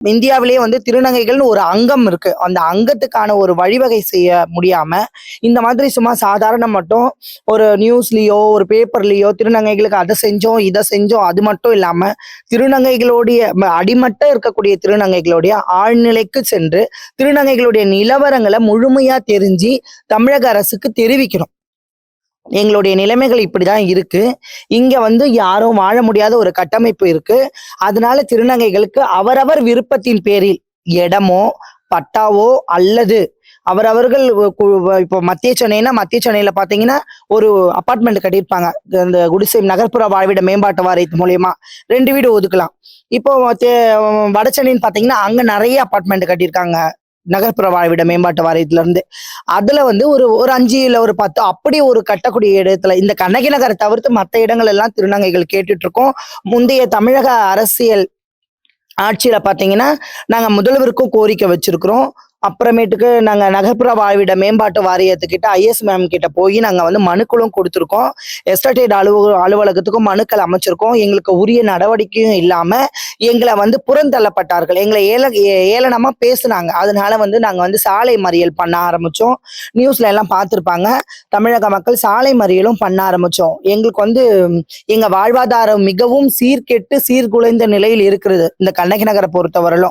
இந்தியாவிலேயே வந்து திருநங்கைகள்னு ஒரு அங்கம் இருக்கு. அந்த அங்கத்துக்கான ஒரு வழிவகை செய்ய முடியாம, இந்த மாதிரி சும்மா சாதாரண மட்டும் ஒரு நியூஸ்லயோ, ஒரு பேப்பர்லயோ திருநங்கைகளுக்கு அத செஞ்சோம், இத செஞ்சோம் அது மட்டும் இல்லாம, திருநங்கைகளுடைய அடிமட்ட இருக்கக்கூடிய திருநங்கைகளுடைய ஆழ்நிலைக்கு சென்று, திருநங்கைகளுடைய நிலவரங்கள முழுமையா தெரிஞ்சு தமிழக அரசுக்கு தெரிவிக்கணும். எங்களுடைய நிலைமைகள் இப்படிதான் இருக்கு. இங்க வந்து யாரும் வாழ முடியாத ஒரு கட்டமைப்பு இருக்கு. அதனால திருநங்கைகளுக்கு அவரவர் விருப்பத்தின் பேரில் இடமோ, பட்டாவோ அல்லது அவரவர்கள் இப்போ மத்திய சென்னைன்னா, மத்திய சென்னையில பார்த்தீங்கன்னா, ஒரு அபார்ட்மெண்ட் கட்டியிருப்பாங்க. இந்த குடிசை நகர்ப்புற வாழ்விட மேம்பாட்டு வாரியத்து மூலியமா 2 வீடு ஒதுக்கலாம். இப்போ வட சென்னைன்னு பார்த்தீங்கன்னா, அங்க நெறைய அபார்ட்மெண்ட் கட்டியிருக்காங்க. நகர்ப்புற வாழ்விட மேம்பாட்டு வாரியத்துல இருந்து. அதுல வந்து ஒரு ஒரு 5 இல்ல ஒரு 10 அப்படி ஒரு கட்டக்கூடிய இடத்துல இந்த கண்ணகி நகர தவிர்த்து மத்த இடங்கள் எல்லாம் திருநங்கைகள் கேட்டுட்டு இருக்கோம். முந்தைய தமிழக அரசியல் ஆட்சியில பார்த்தீங்கன்னா, நாங்க முதல்வருக்கும் கோரிக்கை வச்சிருக்கிறோம். அப்புறமேட்டுக்கு நாங்க நகர்ப்புற வாழ்விட மேம்பாட்டு வாரியத்துக்கிட்ட ஐஎஸ் மேம் கிட்ட போய் நாங்க வந்து மனுக்களும் குடுத்துருக்கோம். எஸ்டேட் அலுவலகத்துக்கும் மனுக்கள் அமைச்சிருக்கோம். எங்களுக்கு உரிய நடவடிக்கையும் இல்லாம எங்கள வந்து புறந்தள்ளப்பட்டார்கள். எங்கள ஏளனமா பேசுனாங்க. அதனால வந்து நாங்க வந்து சாலை மறியல் பண்ண ஆரம்பிச்சோம். நியூஸ்ல எல்லாம் பார்த்திருப்பாங்க. தமிழக மக்கள் சாலை மறியலும் பண்ண ஆரம்பிச்சோம். எங்களுக்கு வந்து எங்க வாழ்வாதாரம் மிகவும் சீர்கெட்டு சீர்குலைந்த நிலையில் இருக்கிறது. இந்த கண்ணகி நகரை பொறுத்தவரையிலும்.